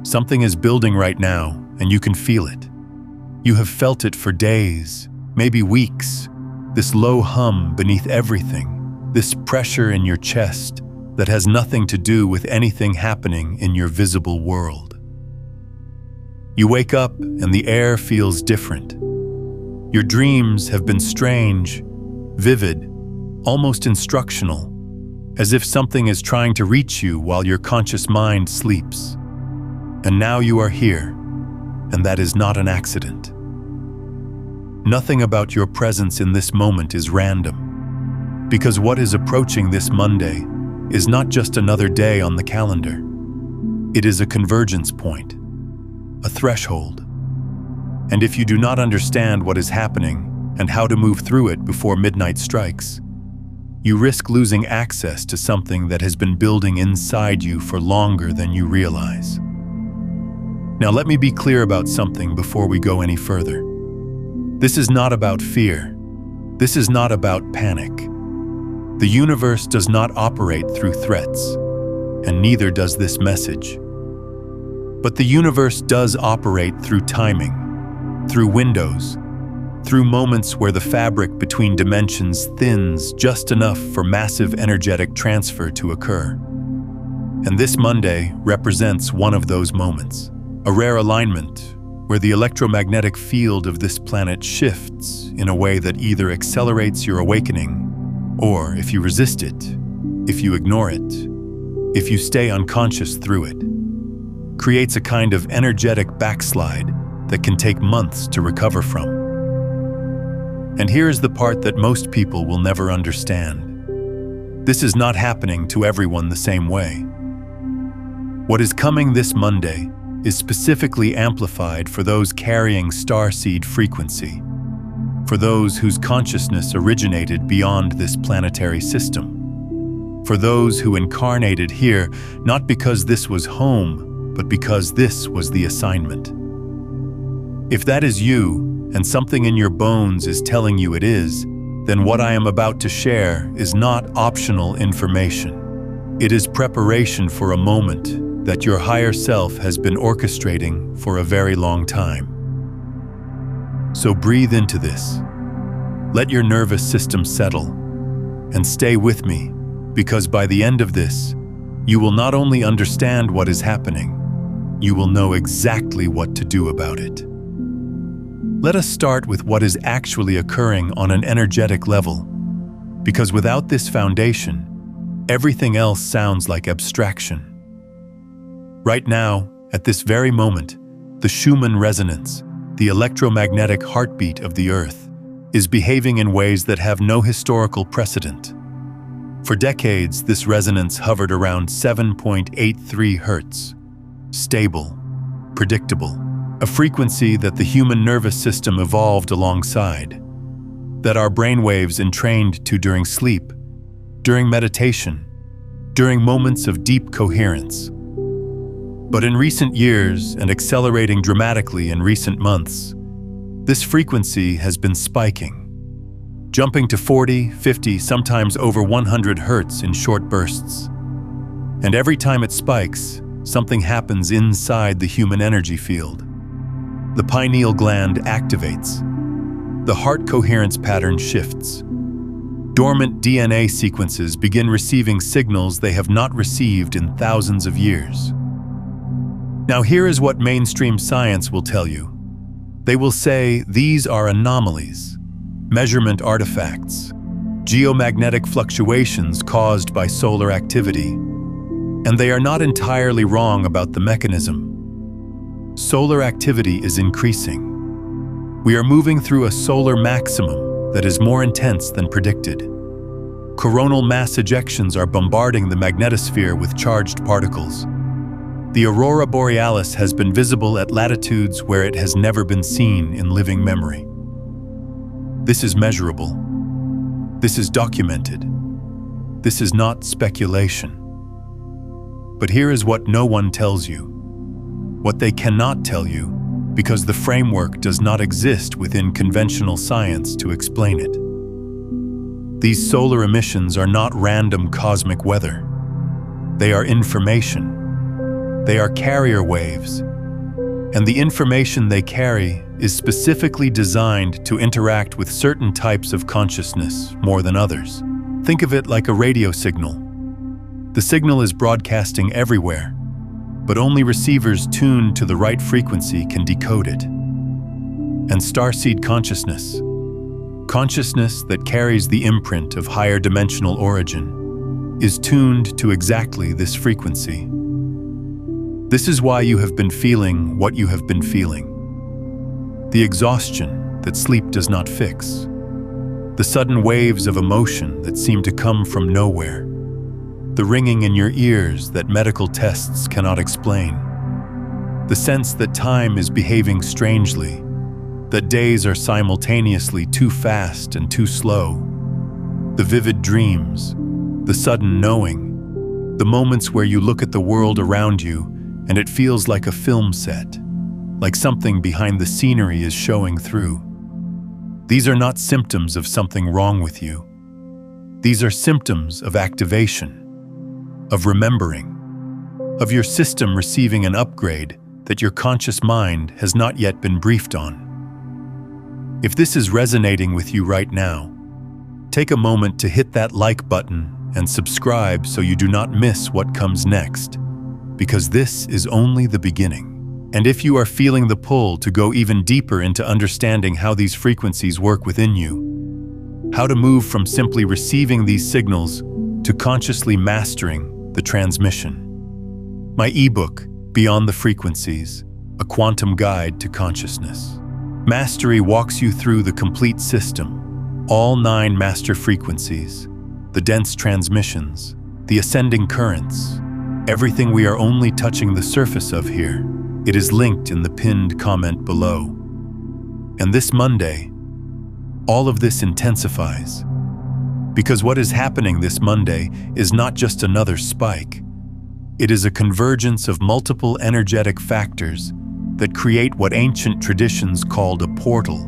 Something is building right now, and you can feel it. You have felt it for days, maybe weeks, this low hum beneath everything, this pressure in your chest that has nothing to do with anything happening in your visible world. You wake up and the air feels different. Your dreams have been strange, vivid, almost instructional, as if something is trying to reach you while your conscious mind sleeps. And now you are here, and that is not an accident. Nothing about your presence in this moment is random, because what is approaching this Monday is not just another day on the calendar. It is a convergence point, a threshold. And if you do not understand what is happening and how to move through it before midnight strikes, you risk losing access to something that has been building inside you for longer than you realize. Now let me be clear about something before we go any further. This is not about fear. This is not about panic. The universe does not operate through threats, and neither does this message. But the universe does operate through timing, through windows, through moments where the fabric between dimensions thins just enough for massive energetic transfer to occur. And this Monday represents one of those moments. A rare alignment where the electromagnetic field of this planet shifts in a way that either accelerates your awakening, or if you resist it, if you ignore it, if you stay unconscious through it, creates a kind of energetic backslide that can take months to recover from. And here's the part that most people will never understand. This is not happening to everyone the same way. What is coming this Monday is specifically amplified for those carrying Starseed frequency, for those whose consciousness originated beyond this planetary system, for those who incarnated here not because this was home, but because this was the assignment. If that is you, and something in your bones is telling you it is, then what I am about to share is not optional information. It is preparation for a moment that your higher self has been orchestrating for a very long time. So breathe into this. Let your nervous system settle, and stay with me, because by the end of this, you will not only understand what is happening, you will know exactly what to do about it. Let us start with what is actually occurring on an energetic level, because without this foundation, everything else sounds like abstraction. Right now, at this very moment, the Schumann resonance, the electromagnetic heartbeat of the Earth, is behaving in ways that have no historical precedent. For decades, this resonance hovered around 7.83 Hz, stable, predictable, a frequency that the human nervous system evolved alongside, that our brainwaves entrained to during sleep, during meditation, during moments of deep coherence. But in recent years, and accelerating dramatically in recent months, this frequency has been spiking, jumping to 40, 50, sometimes over 100 Hz in short bursts. And every time it spikes, something happens inside the human energy field. The pineal gland activates. The heart coherence pattern shifts. Dormant DNA sequences begin receiving signals they have not received in thousands of years. Now here is what mainstream science will tell you. They will say these are anomalies, measurement artifacts, geomagnetic fluctuations caused by solar activity, and they are not entirely wrong about the mechanism. Solar activity is increasing. We are moving through a solar maximum that is more intense than predicted. Coronal mass ejections are bombarding the magnetosphere with charged particles. The aurora borealis has been visible at latitudes where it has never been seen in living memory. This is measurable. This is documented. This is not speculation. But here is what no one tells you. What they cannot tell you, because the framework does not exist within conventional science to explain it. These solar emissions are not random cosmic weather. They are information. They are carrier waves, and the information they carry is specifically designed to interact with certain types of consciousness more than others. Think of it like a radio signal. The signal is broadcasting everywhere, but only receivers tuned to the right frequency can decode it. And Starseed consciousness that carries the imprint of higher dimensional origin, is tuned to exactly this frequency. This is why you have been feeling what you have been feeling. The exhaustion that sleep does not fix. The sudden waves of emotion that seem to come from nowhere. The ringing in your ears that medical tests cannot explain. The sense that time is behaving strangely, that days are simultaneously too fast and too slow. The vivid dreams, the sudden knowing, the moments where you look at the world around you and it feels like a film set, like something behind the scenery is showing through. These are not symptoms of something wrong with you. These are symptoms of activation, of remembering, of your system receiving an upgrade that your conscious mind has not yet been briefed on. If this is resonating with you right now, take a moment to hit that like button and subscribe so you do not miss what comes next, because this is only the beginning. And if you are feeling the pull to go even deeper into understanding how these frequencies work within you, how to move from simply receiving these signals to consciously mastering the transmission. My ebook, Beyond the Frequencies, a Quantum Guide to Consciousness. Mastery walks you through the complete system, all 9 master frequencies, the dense transmissions, the ascending currents, everything we are only touching the surface of here. It is linked in the pinned comment below. And this Monday, all of this intensifies. Because what is happening this Monday is not just another spike. It is a convergence of multiple energetic factors that create what ancient traditions called a portal,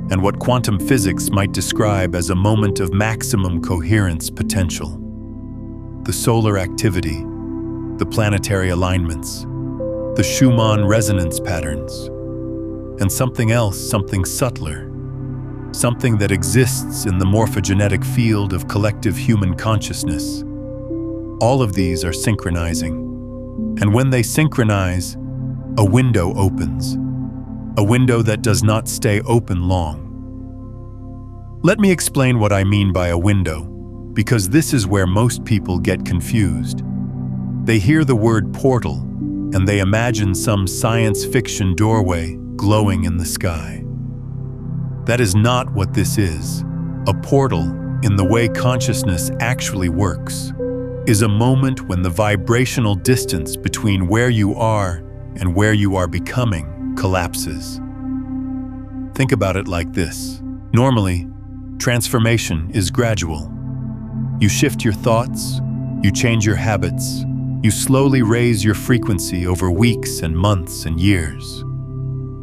and what quantum physics might describe as a moment of maximum coherence potential. The solar activity, the planetary alignments, the Schumann resonance patterns, and something else, something subtler, something that exists in the morphogenetic field of collective human consciousness. All of these are synchronizing, and when they synchronize, a window opens, a window that does not stay open long. Let me explain what I mean by a window, because this is where most people get confused. They hear the word portal, and they imagine some science fiction doorway glowing in the sky. That is not what this is. A portal, in the way consciousness actually works, is a moment when the vibrational distance between where you are and where you are becoming collapses. Think about it like this. Normally, transformation is gradual. You shift your thoughts, you change your habits, you slowly raise your frequency over weeks and months and years.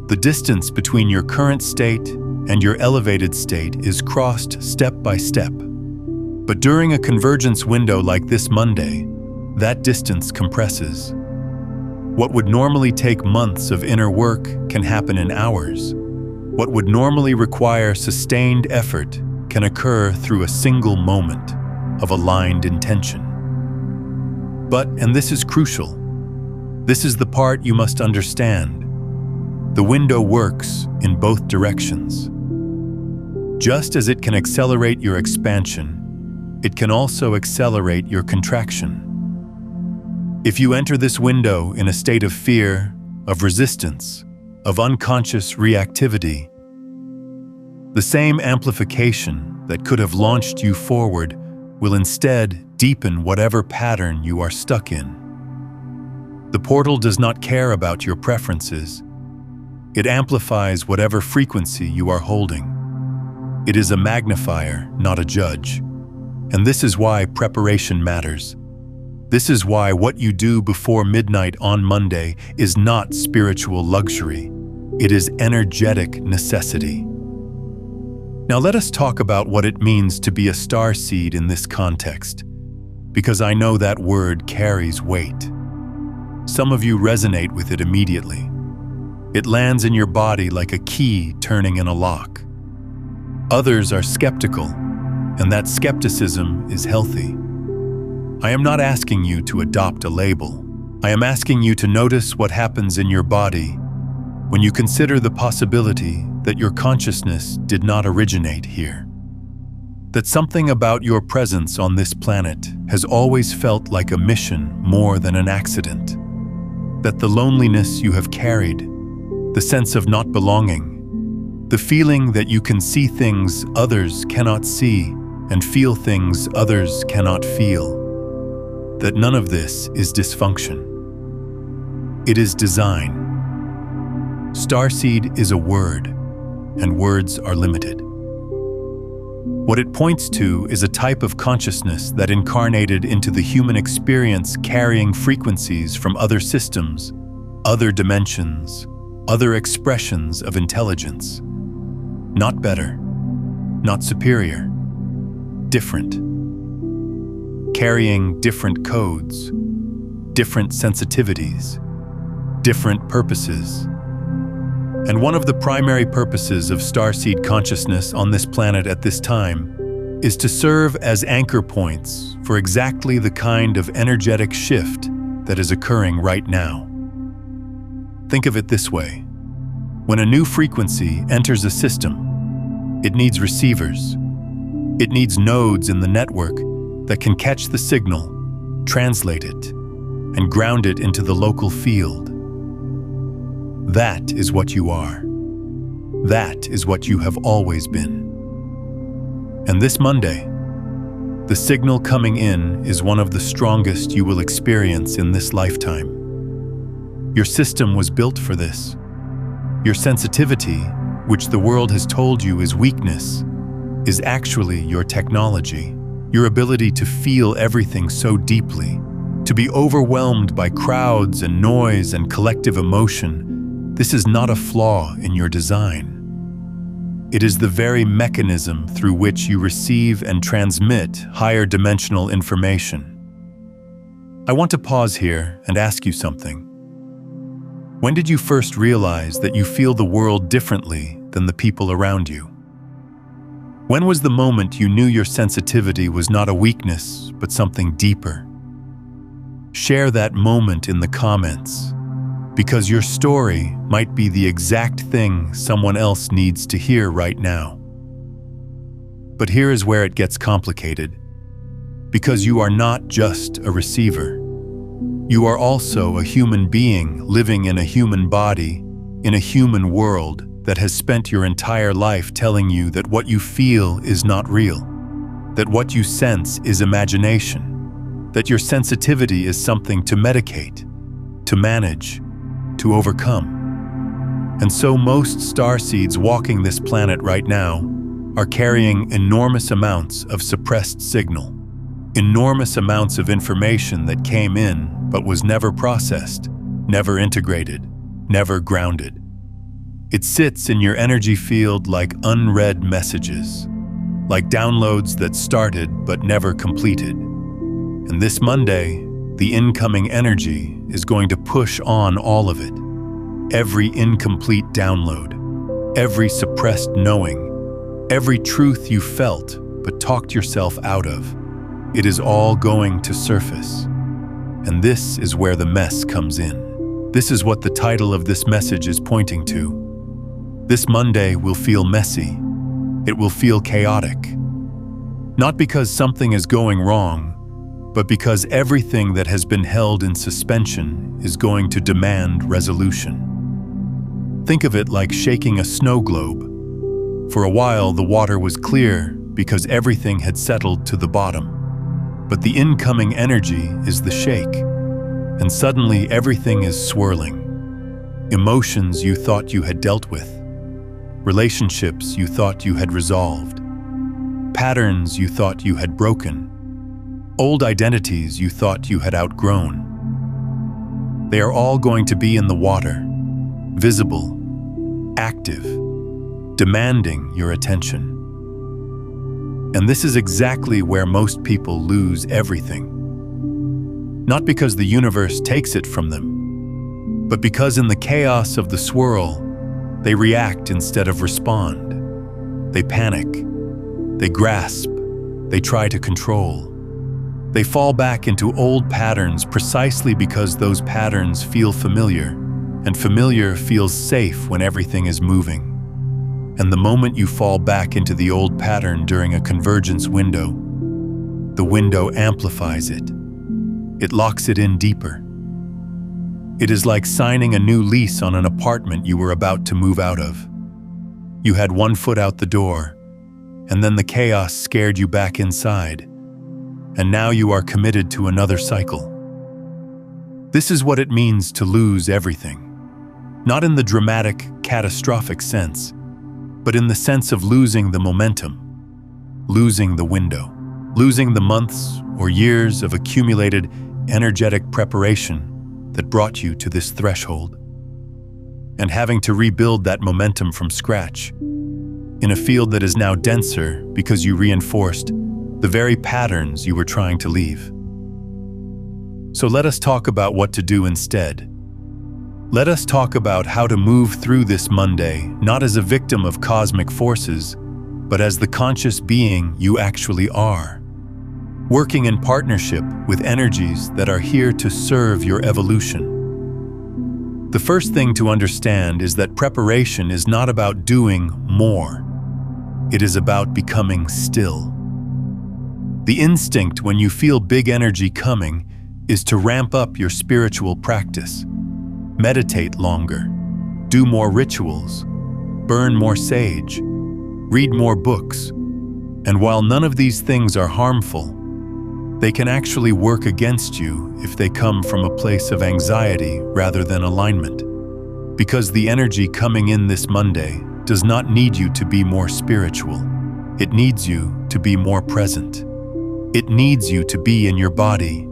The distance between your current state and your elevated state is crossed step by step. But during a convergence window like this Monday, that distance compresses. What would normally take months of inner work can happen in hours. What would normally require sustained effort can occur through a single moment of aligned intention. But, and this is crucial, this is the part you must understand, the window works in both directions. Just as it can accelerate your expansion, it can also accelerate your contraction. If you enter this window in a state of fear, of resistance, of unconscious reactivity, the same amplification that could have launched you forward will instead deepen whatever pattern you are stuck in. The portal does not care about your preferences. It amplifies whatever frequency you are holding. It is a magnifier, not a judge. And this is why preparation matters. This is why what you do before midnight on Monday is not spiritual luxury. It is energetic necessity. Now let us talk about what it means to be a starseed in this context, because I know that word carries weight. Some of you resonate with it immediately. It lands in your body like a key turning in a lock. Others are skeptical, and that skepticism is healthy. I am not asking you to adopt a label. I am asking you to notice what happens in your body when you consider the possibility that your consciousness did not originate here. That something about your presence on this planet has always felt like a mission more than an accident. That the loneliness you have carried, the sense of not belonging, the feeling that you can see things others cannot see and feel things others cannot feel, that none of this is dysfunction. It is design. Starseed is a word, and words are limited. What it points to is a type of consciousness that incarnated into the human experience, carrying frequencies from other systems, other dimensions, other expressions of intelligence. Not better, not superior, different. Carrying different codes, different sensitivities, different purposes. And one of the primary purposes of Starseed consciousness on this planet at this time is to serve as anchor points for exactly the kind of energetic shift that is occurring right now. Think of it this way. When a new frequency enters a system, it needs receivers. It needs nodes in the network that can catch the signal, translate it, and ground it into the local field. That is what you are. That is what you have always been. And this Monday, the signal coming in is one of the strongest you will experience in this lifetime. Your system was built for this. Your sensitivity, which the world has told you is weakness, is actually your technology, your ability to feel everything so deeply, to be overwhelmed by crowds and noise and collective emotion. This is not a flaw in your design. It is the very mechanism through which you receive and transmit higher dimensional information. I want to pause here and ask you something. When did you first realize that you feel the world differently than the people around you? When was the moment you knew your sensitivity was not a weakness, but something deeper? Share that moment in the comments, because your story might be the exact thing someone else needs to hear right now. But here is where it gets complicated, because you are not just a receiver. You are also a human being living in a human body, in a human world that has spent your entire life telling you that what you feel is not real, that what you sense is imagination, that your sensitivity is something to medicate, to manage, to overcome. And so most starseeds walking this planet right now are carrying enormous amounts of suppressed signal, enormous amounts of information that came in but was never processed, never integrated, never grounded. It sits in your energy field like unread messages, like downloads that started but never completed. And this Monday, the incoming energy is going to push on all of it. Every incomplete download, every suppressed knowing, every truth you felt but talked yourself out of. It is all going to surface. And this is where the mess comes in. This is what the title of this message is pointing to. This Monday will feel messy. It will feel chaotic. Not because something is going wrong, but because everything that has been held in suspension is going to demand resolution. Think of it like shaking a snow globe. For a while, the water was clear because everything had settled to the bottom. But the incoming energy is the shake, and suddenly everything is swirling. Emotions you thought you had dealt with, relationships you thought you had resolved, patterns you thought you had broken, old identities you thought you had outgrown. They are all going to be in the water, visible, active, demanding your attention. And this is exactly where most people lose everything. Not because the universe takes it from them, But because in the chaos of the swirl, they react instead of respond. They panic. They grasp. They try to control. They fall back into old patterns precisely because those patterns feel familiar, and familiar feels safe when everything is moving. And the moment you fall back into the old pattern during a convergence window, the window amplifies it. It locks it in deeper. It is like signing a new lease on an apartment you were about to move out of. You had one foot out the door, and then the chaos scared you back inside, and now you are committed to another cycle. This is what it means to lose everything. Not in the dramatic, catastrophic sense, but in the sense of losing the momentum, losing the window, losing the months or years of accumulated energetic preparation that brought you to this threshold, and having to rebuild that momentum from scratch in a field that is now denser because you reinforced the very patterns you were trying to leave. So let us talk about what to do instead. Let us talk about how to move through this Monday, not as a victim of cosmic forces, but as the conscious being you actually are, working in partnership with energies that are here to serve your evolution. The first thing to understand is that preparation is not about doing more. It is about becoming still. The instinct when you feel big energy coming is to ramp up your spiritual practice. Meditate longer, do more rituals, burn more sage, read more books. And while none of these things are harmful, they can actually work against you if they come from a place of anxiety rather than alignment. Because the energy coming in this Monday does not need you to be more spiritual. It needs you to be more present. It needs you to be in your body.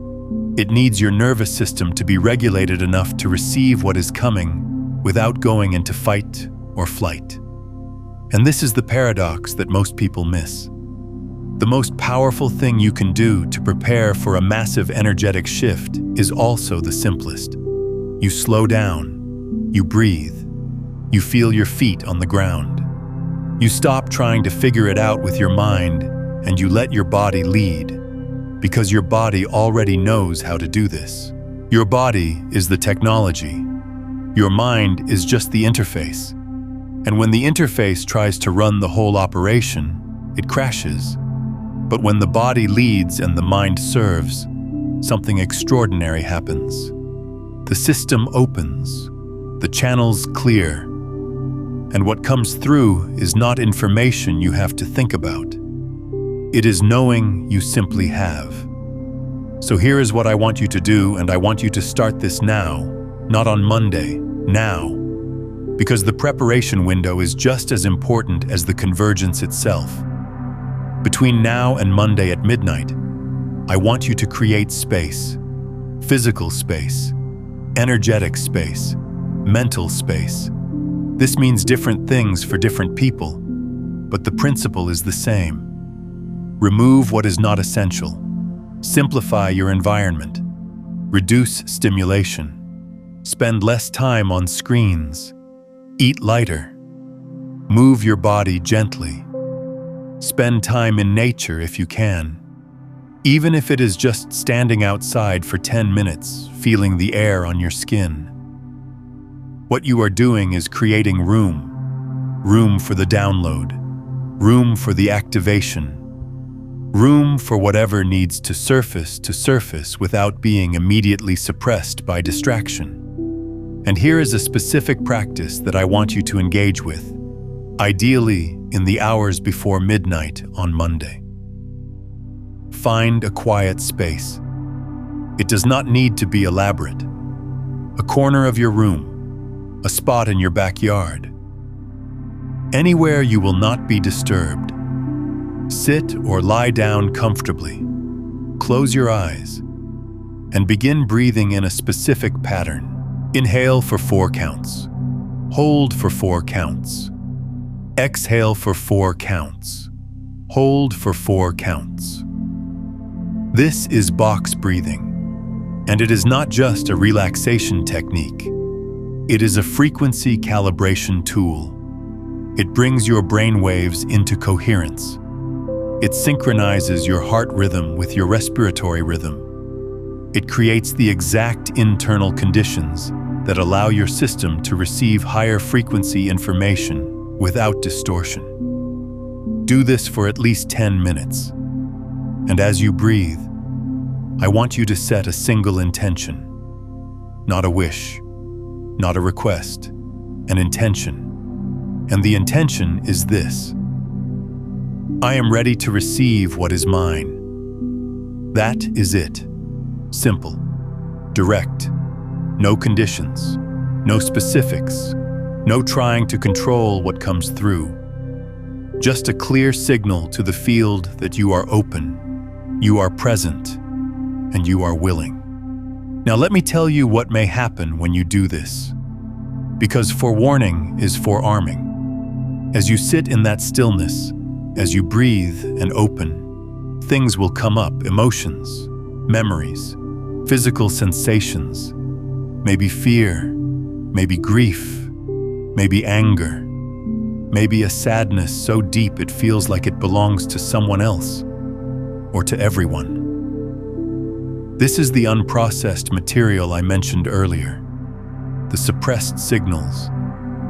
It needs your nervous system to be regulated enough to receive what is coming without going into fight or flight. And this is the paradox that most people miss. The most powerful thing you can do to prepare for a massive energetic shift is also the simplest. You slow down, you breathe, you feel your feet on the ground. You stop trying to figure it out with your mind and you let your body lead, because your body already knows how to do this. Your body is the technology. Your mind is just the interface. And when the interface tries to run the whole operation, it crashes. But when the body leads and the mind serves, something extraordinary happens. The system opens, the channels clear, and what comes through is not information you have to think about. It is knowing you simply have. So here is what I want you to do, and I want you to start this now, not on Monday, now. Because the preparation window is just as important as the convergence itself. Between now and Monday at midnight, I want you to create space, physical space, energetic space, mental space. This means different things for different people, but the principle is the same. Remove what is not essential. Simplify your environment. Reduce stimulation. Spend less time on screens. Eat lighter. Move your body gently. Spend time in nature if you can. Even if it is just standing outside for 10 minutes, feeling the air on your skin. What you are doing is creating room. Room for the download. Room for the activation. Room for whatever needs to surface without being immediately suppressed by distraction. And here is a specific practice that I want you to engage with, ideally in the hours before midnight on Monday. Find a quiet space. It does not need to be elaborate. A corner of your room, a spot in your backyard. Anywhere you will not be disturbed. Sit or lie down comfortably. Close your eyes and begin breathing in a specific pattern. Inhale for 4 counts. Hold for 4 counts. Exhale for 4 counts. Hold for 4 counts. This is box breathing, and it is not just a relaxation technique. It is a frequency calibration tool. It brings your brain waves into coherence. It synchronizes your heart rhythm with your respiratory rhythm. It creates the exact internal conditions that allow your system to receive higher frequency information without distortion. Do this for at least 10 minutes. And as you breathe, I want you to set a single intention. Not a wish, not a request, an intention. And the intention is this: I am ready to receive what is mine. That is it. Simple, direct, no conditions, no specifics, no trying to control what comes through. Just a clear signal to the field that you are open, you are present, and you are willing. Now let me tell you what may happen when you do this. Because forewarning is forearming. As you sit in that stillness, as you breathe and open, things will come up: emotions, memories, physical sensations, maybe fear, maybe grief, maybe anger, maybe a sadness so deep it feels like it belongs to someone else or to everyone. This is the unprocessed material I mentioned earlier, the suppressed signals,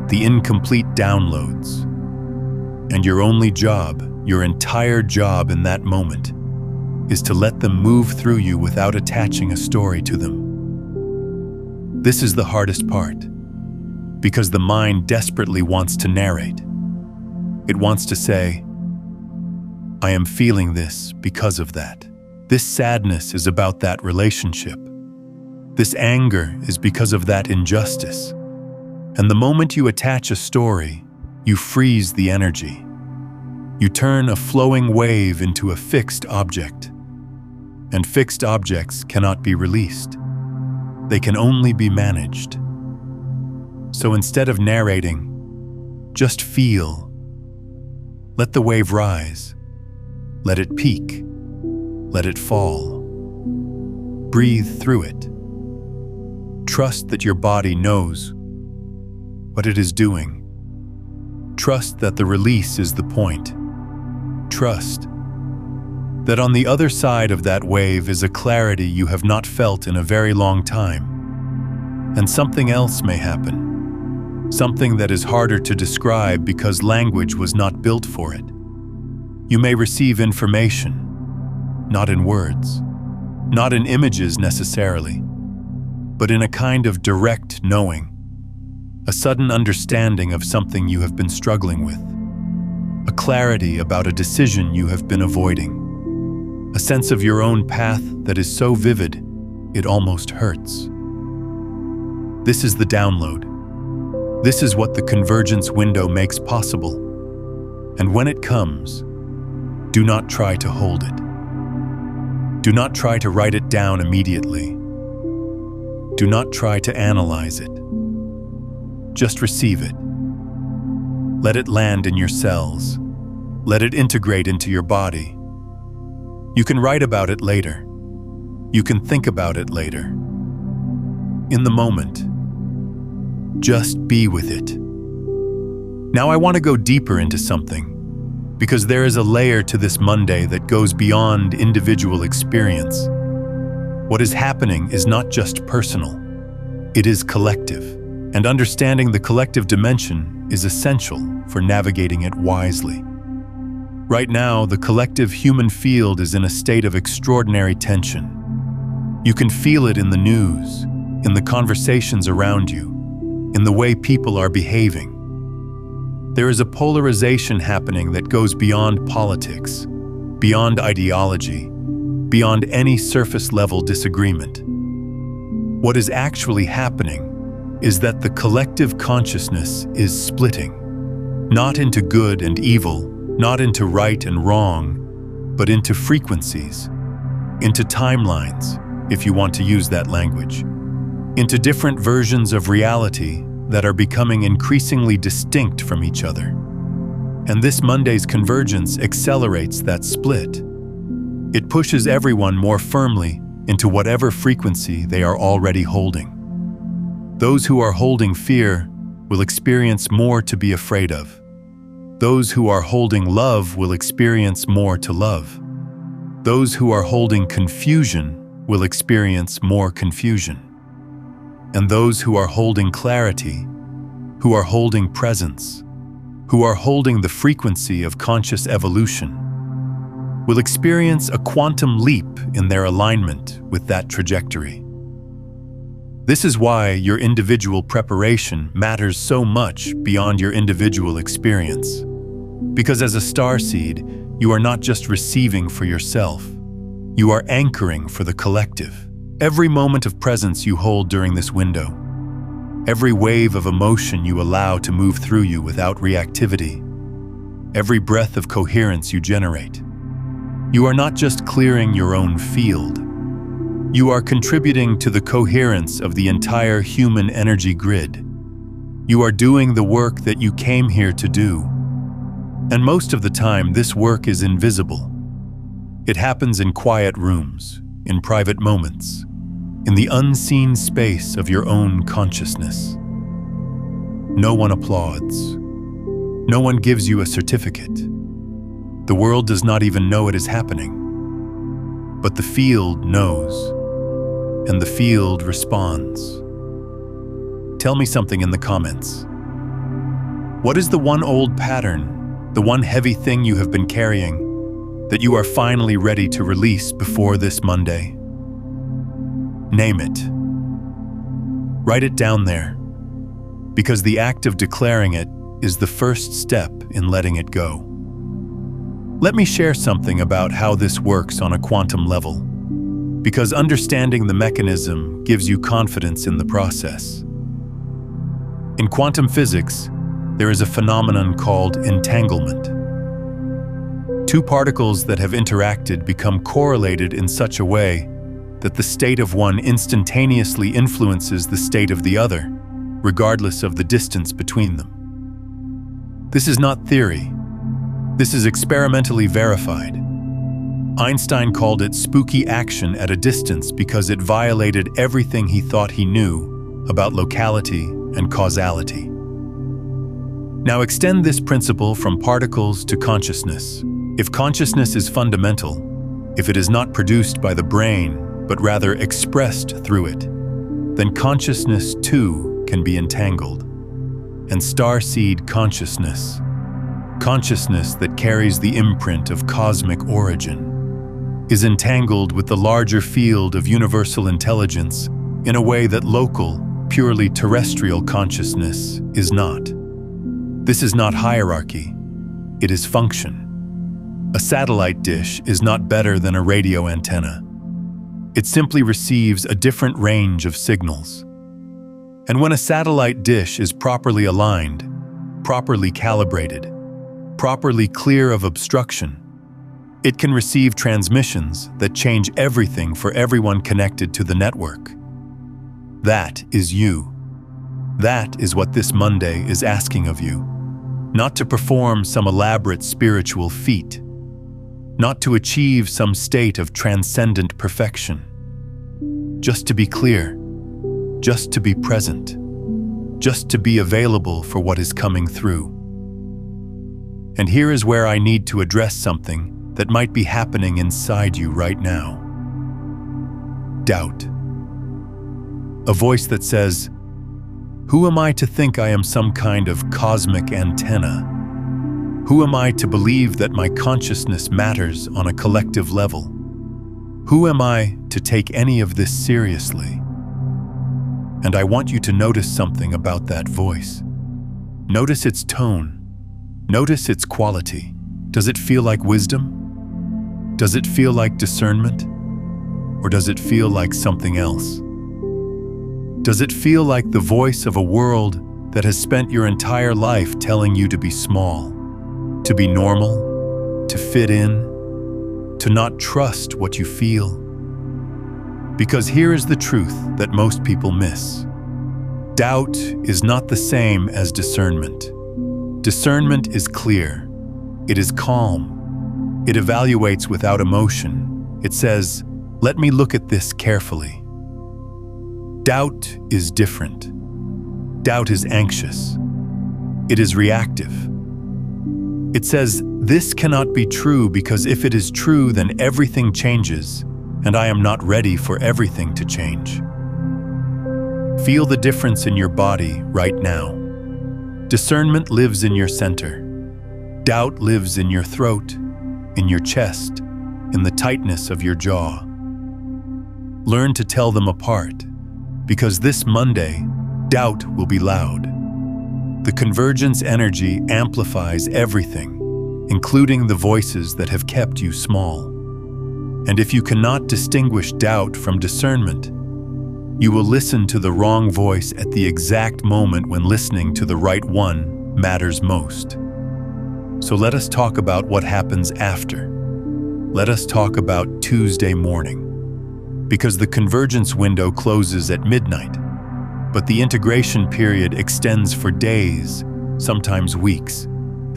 the incomplete downloads. And your only job, your entire job in that moment, is to let them move through you without attaching a story to them. This is the hardest part, because the mind desperately wants to narrate. It wants to say, I am feeling this because of that. This sadness is about that relationship. This anger is because of that injustice. And the moment you attach a story, you freeze the energy. You turn a flowing wave into a fixed object. And fixed objects cannot be released. They can only be managed. So instead of narrating, just feel. Let the wave rise. Let it peak. Let it fall. Breathe through it. Trust that your body knows what it is doing. Trust that the release is the point. Trust that on the other side of that wave is a clarity you have not felt in a very long time. And something else may happen. Something that is harder to describe because language was not built for it. You may receive information, not in words, not in images necessarily, but in a kind of direct knowing, a sudden understanding of something you have been struggling with, a clarity about a decision you have been avoiding, a sense of your own path that is so vivid it almost hurts. This is the download. This is what the convergence window makes possible. And when it comes, do not try to hold it. Do not try to write it down immediately. Do not try to analyze it. Just receive it. Let it land in your cells. Let it integrate into your body. You can write about it later. You can think about it later. In the moment, just be with it. Now I want to go deeper into something, because there is a layer to this Monday that goes beyond individual experience. What is happening is not just personal, it is collective, and understanding the collective dimension is essential for navigating it wisely. Right now, the collective human field is in a state of extraordinary tension. You can feel it in the news, in the conversations around you, in the way people are behaving. There is a polarization happening that goes beyond politics, beyond ideology, beyond any surface-level disagreement. What is actually happening is that the collective consciousness is splitting, not into good and evil, not into right and wrong, but into frequencies, into timelines, if you want to use that language, into different versions of reality that are becoming increasingly distinct from each other. And this Monday's convergence accelerates that split. It pushes everyone more firmly into whatever frequency they are already holding. Those who are holding fear will experience more to be afraid of. Those who are holding love will experience more to love. Those who are holding confusion will experience more confusion. And those who are holding clarity, who are holding presence, who are holding the frequency of conscious evolution, will experience a quantum leap in their alignment with that trajectory. This is why your individual preparation matters so much beyond your individual experience. Because as a starseed, you are not just receiving for yourself, you are anchoring for the collective. Every moment of presence you hold during this window, every wave of emotion you allow to move through you without reactivity, every breath of coherence you generate, you are not just clearing your own field. You are contributing to the coherence of the entire human energy grid. You are doing the work that you came here to do. And most of the time, this work is invisible. It happens in quiet rooms, in private moments, in the unseen space of your own consciousness. No one applauds. No one gives you a certificate. The world does not even know it is happening. But the field knows, and the field responds. Tell me something in the comments. What is the one old pattern, the one heavy thing you have been carrying, that you are finally ready to release before this Monday? Name it. Write it down there, because the act of declaring it is the first step in letting it go. Let me share something about how this works on a quantum level, because understanding the mechanism gives you confidence in the process. In quantum physics, there is a phenomenon called entanglement. Two particles that have interacted become correlated in such a way that the state of one instantaneously influences the state of the other, regardless of the distance between them. This is not theory. This is experimentally verified. Einstein called it spooky action at a distance because it violated everything he thought he knew about locality and causality. Now extend this principle from particles to consciousness. If consciousness is fundamental, if it is not produced by the brain, but rather expressed through it, then consciousness too can be entangled. And starseed consciousness, consciousness that carries the imprint of cosmic origin, is entangled with the larger field of universal intelligence in a way that local, purely terrestrial consciousness is not. This is not hierarchy, it is function. A satellite dish is not better than a radio antenna. It simply receives a different range of signals. And when a satellite dish is properly aligned, properly calibrated, properly clear of obstruction, it can receive transmissions that change everything for everyone connected to the network. That is you. That is what this Monday is asking of you. Not to perform some elaborate spiritual feat, not to achieve some state of transcendent perfection. Just to be clear, just to be present, just to be available for what is coming through. And here is where I need to address something that might be happening inside you right now. Doubt. A voice that says, "Who am I to think I am some kind of cosmic antenna? Who am I to believe that my consciousness matters on a collective level? Who am I to take any of this seriously?" And I want you to notice something about that voice. Notice its tone. Notice its quality. Does it feel like wisdom? Does it feel like discernment? Or does it feel like something else? Does it feel like the voice of a world that has spent your entire life telling you to be small, to be normal, to fit in, to not trust what you feel? Because here is the truth that most people miss. Doubt is not the same as discernment. Discernment is clear. It is calm. It evaluates without emotion. It says, "Let me look at this carefully." Doubt is different. Doubt is anxious. It is reactive. It says, "This cannot be true because if it is true, then everything changes, and I am not ready for everything to change." Feel the difference in your body right now. Discernment lives in your center. Doubt lives in your throat, in your chest, in the tightness of your jaw. Learn to tell them apart, because this Monday, doubt will be loud. The convergence energy amplifies everything, including the voices that have kept you small. And if you cannot distinguish doubt from discernment, you will listen to the wrong voice at the exact moment when listening to the right one matters most. So let us talk about what happens after. Let us talk about Tuesday morning. Because the convergence window closes at midnight, but the integration period extends for days, sometimes weeks.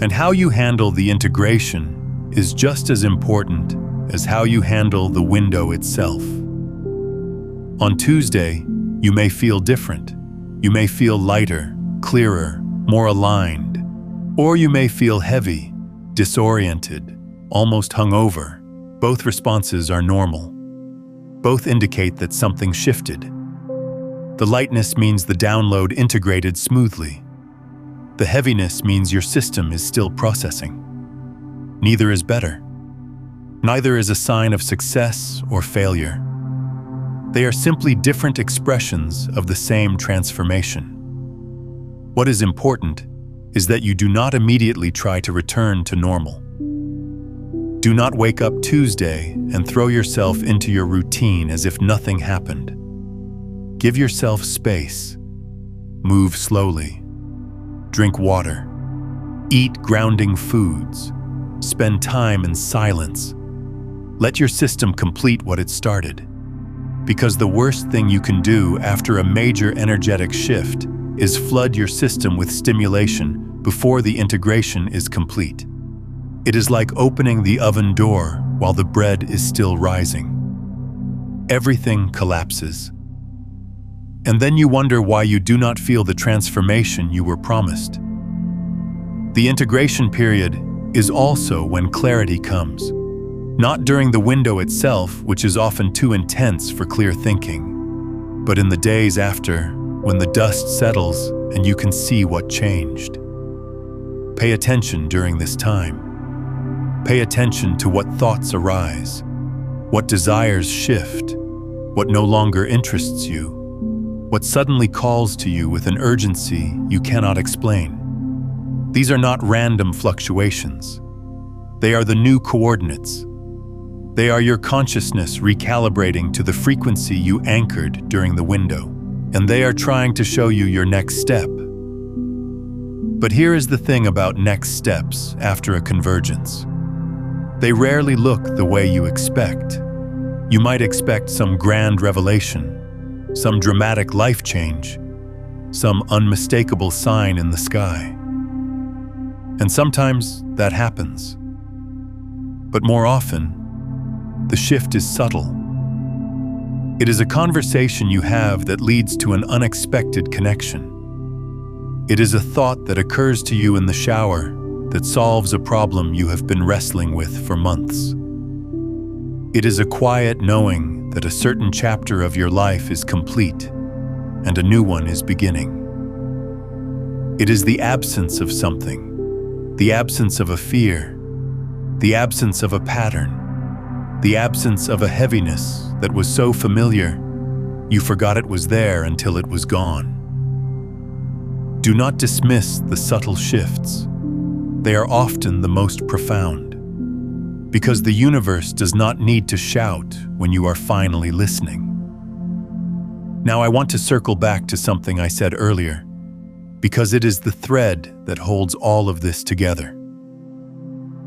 And how you handle the integration is just as important as how you handle the window itself. On Tuesday, you may feel different. You may feel lighter, clearer, more aligned. Or you may feel heavy, disoriented, almost hungover. Both responses are normal. Both indicate that something shifted. The lightness means the download integrated smoothly. The heaviness means your system is still processing. Neither is better. Neither is a sign of success or failure. They are simply different expressions of the same transformation. What is important is that you do not immediately try to return to normal. Do not wake up Tuesday and throw yourself into your routine as if nothing happened. Give yourself space. Move slowly. Drink water. Eat grounding foods. Spend time in silence. Let your system complete what it started. Because the worst thing you can do after a major energetic shift is flood your system with stimulation before the integration is complete. It is like opening the oven door while the bread is still rising. Everything collapses. And then you wonder why you do not feel the transformation you were promised. The integration period is also when clarity comes. Not during the window itself, which is often too intense for clear thinking, but in the days after, when the dust settles and you can see what changed. Pay attention during this time. Pay attention to what thoughts arise, what desires shift, what no longer interests you, what suddenly calls to you with an urgency you cannot explain. These are not random fluctuations. They are the new coordinates. They are your consciousness recalibrating to the frequency you anchored during the window, and they are trying to show you your next step. But here is the thing about next steps after a convergence. They rarely look the way you expect. You might expect some grand revelation, some dramatic life change, some unmistakable sign in the sky. And sometimes that happens. But more often, the shift is subtle. It is a conversation you have that leads to an unexpected connection. It is a thought that occurs to you in the shower that solves a problem you have been wrestling with for months. It is a quiet knowing that a certain chapter of your life is complete and a new one is beginning. It is the absence of something, the absence of a fear, the absence of a pattern, the absence of a heaviness that was so familiar, you forgot it was there until it was gone. Do not dismiss the subtle shifts. They are often the most profound, because the universe does not need to shout when you are finally listening. Now I want to circle back to something I said earlier, because it is the thread that holds all of this together.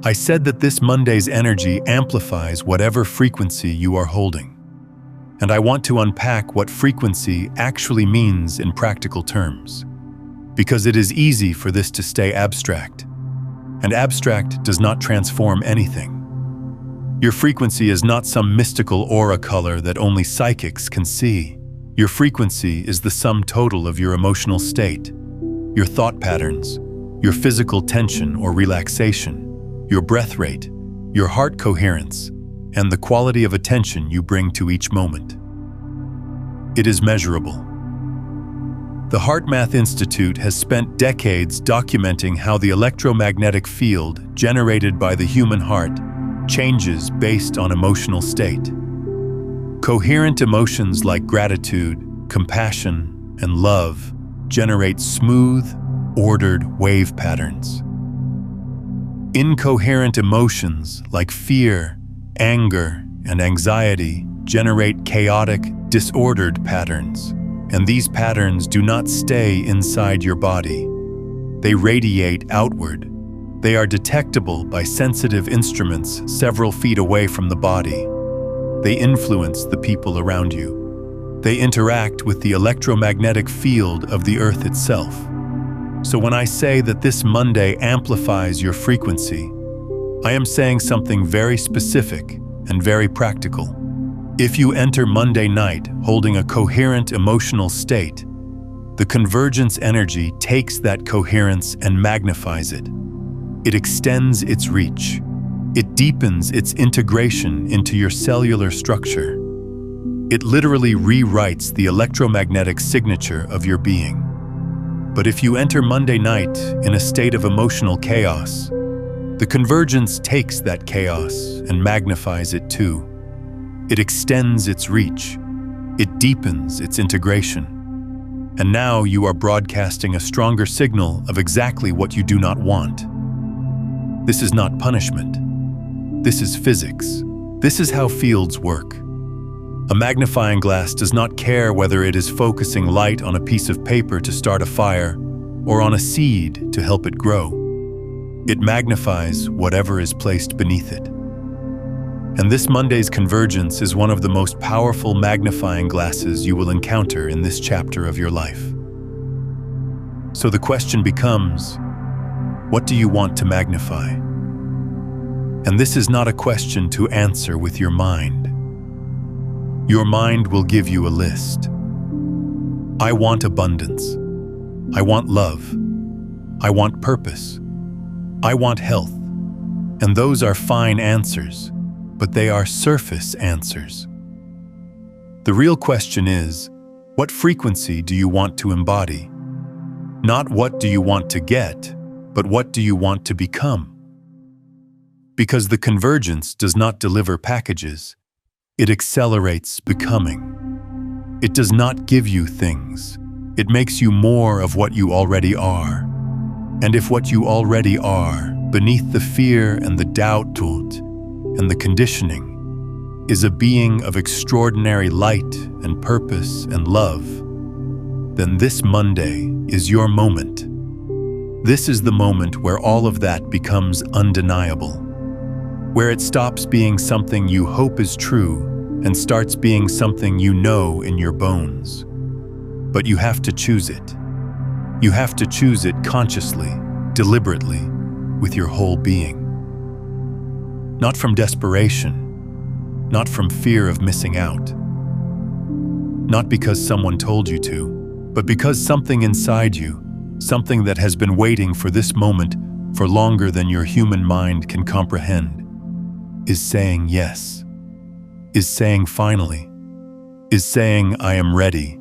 I said that this Monday's energy amplifies whatever frequency you are holding. And I want to unpack what frequency actually means in practical terms, because it is easy for this to stay abstract. And abstract does not transform anything. Your frequency is not some mystical aura color that only psychics can see. Your frequency is the sum total of your emotional state, your thought patterns, your physical tension or relaxation, your breath rate, your heart coherence, and the quality of attention you bring to each moment. It is measurable. The HeartMath Institute has spent decades documenting how the electromagnetic field generated by the human heart changes based on emotional state. Coherent emotions like gratitude, compassion, and love generate smooth, ordered wave patterns. Incoherent emotions like fear, anger, and anxiety generate chaotic, disordered patterns, and these patterns do not stay inside your body. They radiate outward. They are detectable by sensitive instruments several feet away from the body. They influence the people around you. They interact with the electromagnetic field of the earth itself. So when I say that this Monday amplifies your frequency, I am saying something very specific and very practical. If you enter Monday night holding a coherent emotional state, the convergence energy takes that coherence and magnifies it. It extends its reach. It deepens its integration into your cellular structure. It literally rewrites the electromagnetic signature of your being. But if you enter Monday night in a state of emotional chaos, the convergence takes that chaos and magnifies it too. It extends its reach. It deepens its integration. And now you are broadcasting a stronger signal of exactly what you do not want. This is not punishment. This is physics. This is how fields work. A magnifying glass does not care whether it is focusing light on a piece of paper to start a fire or on a seed to help it grow. It magnifies whatever is placed beneath it. And this Monday's convergence is one of the most powerful magnifying glasses you will encounter in this chapter of your life. So the question becomes, what do you want to magnify? And this is not a question to answer with your mind. Your mind will give you a list. I want abundance. I want love. I want purpose. I want health. And those are fine answers, but they are surface answers. The real question is, what frequency do you want to embody? Not what do you want to get, but what do you want to become? Because the convergence does not deliver packages, it accelerates becoming. It does not give you things. It makes you more of what you already are. And if what you already are, beneath the fear and the doubt and the conditioning, is a being of extraordinary light and purpose and love, then this Monday is your moment. This is the moment where all of that becomes undeniable, where it stops being something you hope is true and starts being something you know in your bones. But you have to choose it. You have to choose it consciously, deliberately, with your whole being. Not from desperation, not from fear of missing out. Not because someone told you to, but because something inside you, something that has been waiting for this moment for longer than your human mind can comprehend, is saying yes, is saying finally, is saying I am ready.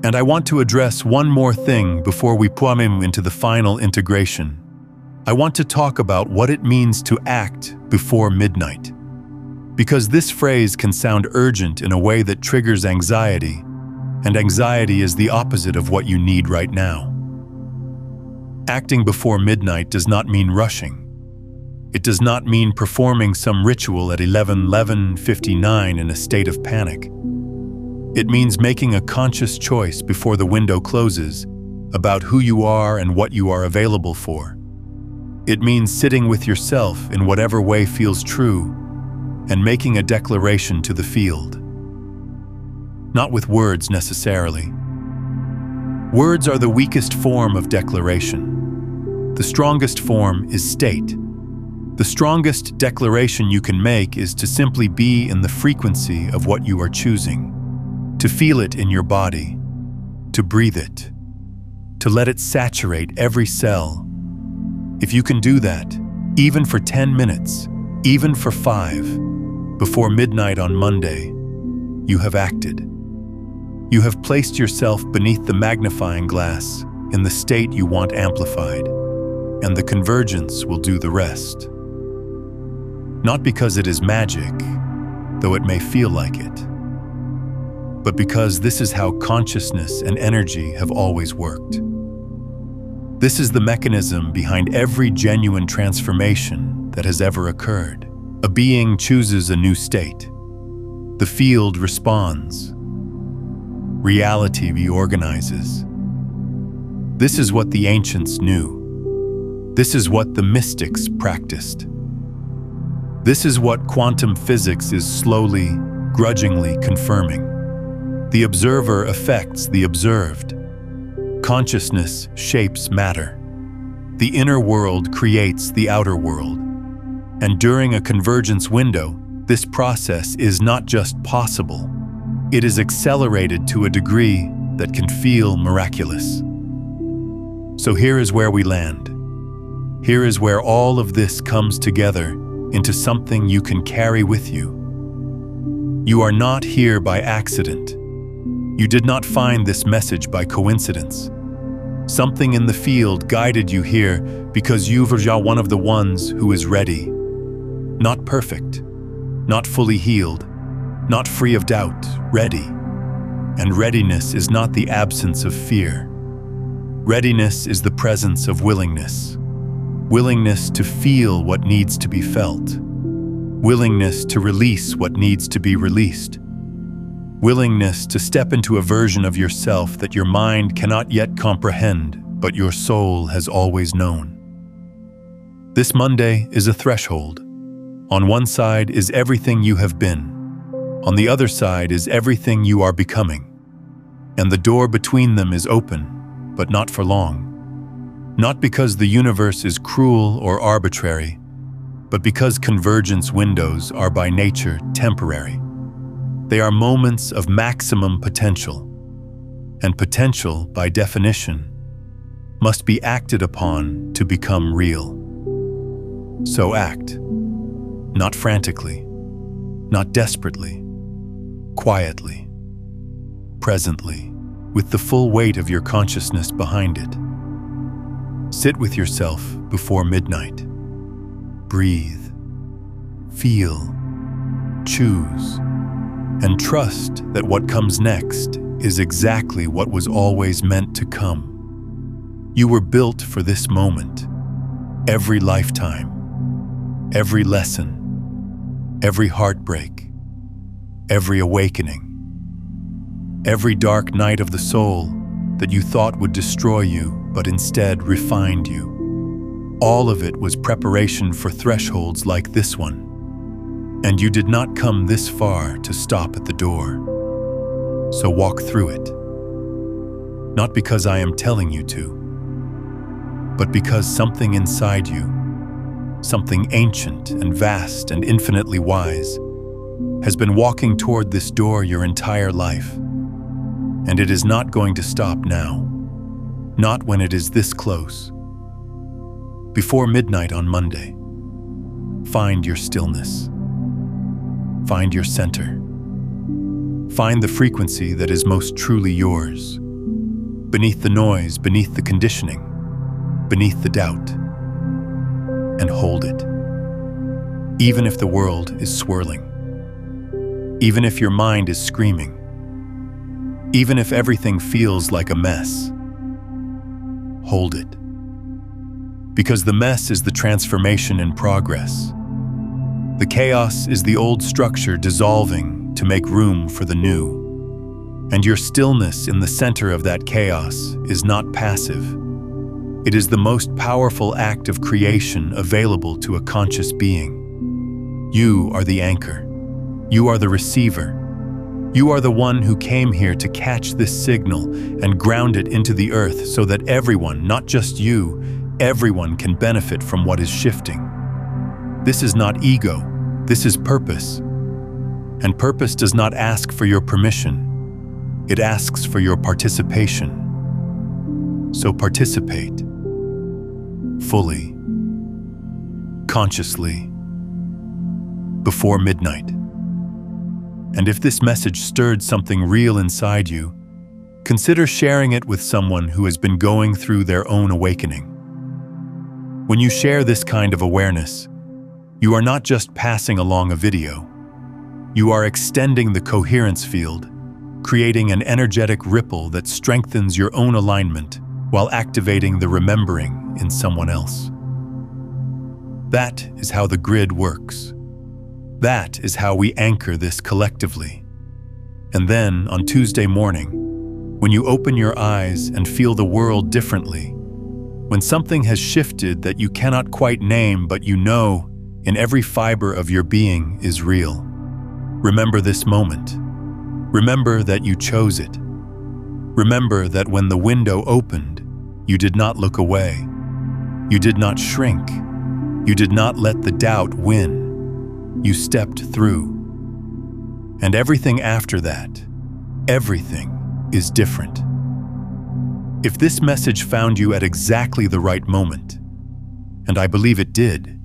And I want to address one more thing before we plumb into the final integration. I want to talk about what it means to act before midnight. Because this phrase can sound urgent in a way that triggers anxiety, and anxiety is the opposite of what you need right now. Acting before midnight does not mean rushing. It does not mean performing some ritual at 11:59 in a state of panic. It means making a conscious choice before the window closes about who you are and what you are available for. It means sitting with yourself in whatever way feels true and making a declaration to the field. Not with words necessarily. Words are the weakest form of declaration. The strongest form is state. The strongest declaration you can make is to simply be in the frequency of what you are choosing. to feel it in your body, to breathe it, to let it saturate every cell. If you can do that, even for 10 minutes, even for 5, before midnight on Monday, you have acted. You have placed yourself beneath the magnifying glass in the state you want amplified, and the convergence will do the rest. Not because it is magic, though it may feel like it, but because this is how consciousness and energy have always worked. This is the mechanism behind every genuine transformation that has ever occurred. A being chooses a new state. The field responds. Reality reorganizes. This is what the ancients knew. This is what the mystics practiced. This is what quantum physics is slowly, grudgingly confirming. The observer affects the observed. Consciousness shapes matter. The inner world creates the outer world. And during a convergence window, this process is not just possible, it is accelerated to a degree that can feel miraculous. So here is where we land. Here is where all of this comes together into something you can carry with you. You are not here by accident. You did not find this message by coincidence. Something in the field guided you here because you are one of the ones who is ready. Not perfect, not fully healed, not free of doubt, ready. And readiness is not the absence of fear. Readiness is the presence of willingness. Willingness to feel what needs to be felt. Willingness to release what needs to be released. Willingness to step into a version of yourself that your mind cannot yet comprehend, but your soul has always known. This Monday is a threshold. On one side is everything you have been. On the other side is everything you are becoming. And the door between them is open, but not for long. Not because the universe is cruel or arbitrary, but because convergence windows are by nature temporary. They are moments of maximum potential, and potential, by definition, must be acted upon to become real. So act, not frantically, not desperately, quietly, presently, with the full weight of your consciousness behind it. Sit with yourself before midnight. Breathe, feel, choose, and trust that what comes next is exactly what was always meant to come. You were built for this moment. Every lifetime, every lesson, every heartbreak, every awakening, every dark night of the soul that you thought would destroy you but instead refined you. All of it was preparation for thresholds like this one. And you did not come this far to stop at the door. So walk through it. Not because I am telling you to, but because something inside you, something ancient and vast and infinitely wise, has been walking toward this door your entire life. And it is not going to stop now. Not when it is this close. Before midnight on Monday, find your stillness. Find your center. Find the frequency that is most truly yours. Beneath the noise, beneath the conditioning, beneath the doubt. And hold it. Even if the world is swirling. Even if your mind is screaming. Even if everything feels like a mess. Hold it. Because the mess is the transformation in progress. The chaos is the old structure dissolving to make room for the new. And your stillness in the center of that chaos is not passive. It is the most powerful act of creation available to a conscious being. You are the anchor. You are the receiver. You are the one who came here to catch this signal and ground it into the earth so that everyone, not just you, everyone can benefit from what is shifting. This is not ego, this is purpose. And purpose does not ask for your permission. It asks for your participation. So participate. Fully. Consciously. Before midnight. And if this message stirred something real inside you, consider sharing it with someone who has been going through their own awakening. When you share this kind of awareness, you are not just passing along a video. You are extending the coherence field, creating an energetic ripple that strengthens your own alignment while activating the remembering in someone else. That is how the grid works. That is how we anchor this collectively. And then, on Tuesday morning, when you open your eyes and feel the world differently, when something has shifted that you cannot quite name but you know in every fiber of your being is real, remember this moment. Remember that you chose it. Remember that when the window opened, you did not look away. You did not shrink. You did not let the doubt win. You stepped through. And everything after that, everything is different. If this message found you at exactly the right moment, and I believe it did,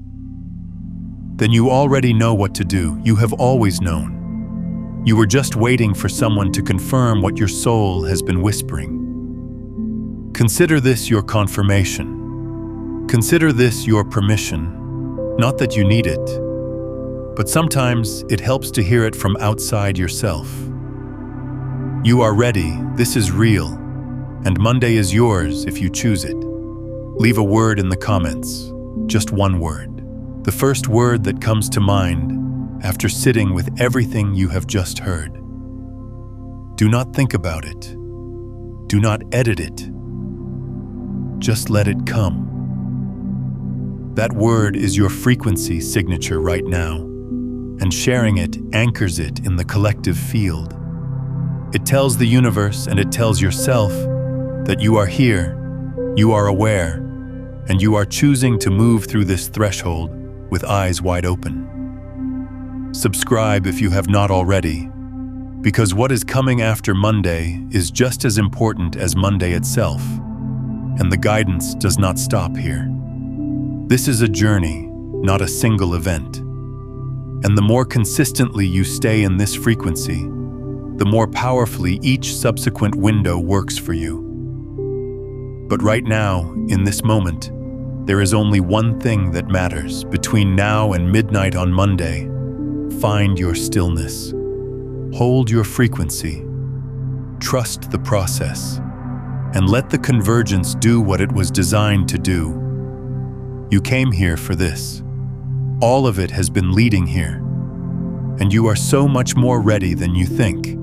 then you already know what to do. You have always known. You were just waiting for someone to confirm what your soul has been whispering. Consider this your confirmation. Consider this your permission. Not that you need it, but sometimes it helps to hear it from outside yourself. You are ready, this is real, and Monday is yours if you choose it. Leave a word in the comments, just one word. The first word that comes to mind after sitting with everything you have just heard. Do not think about it. Do not edit it. Just let it come. That word is your frequency signature right now, and sharing it anchors it in the collective field. It tells the universe and it tells yourself that you are here, you are aware, and you are choosing to move through this threshold with eyes wide open. Subscribe if you have not already, because what is coming after Monday is just as important as Monday itself, and the guidance does not stop here. This is a journey, not a single event. And the more consistently you stay in this frequency, the more powerfully each subsequent window works for you. But right now, in this moment, there is only one thing that matters between now and midnight on Monday. Find your stillness. Hold your frequency. Trust the process. And let the convergence do what it was designed to do. You came here for this. All of it has been leading here. And you are so much more ready than you think.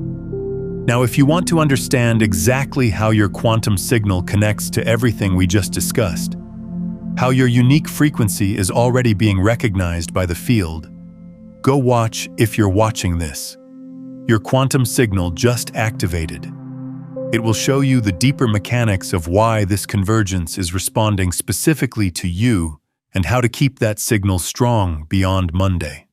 Now, if you want to understand exactly how your quantum signal connects to everything we just discussed, how your unique frequency is already being recognized by the field, go watch If You're Watching This. Your quantum signal just activated. It will show you the deeper mechanics of why this convergence is responding specifically to you and how to keep that signal strong beyond Monday.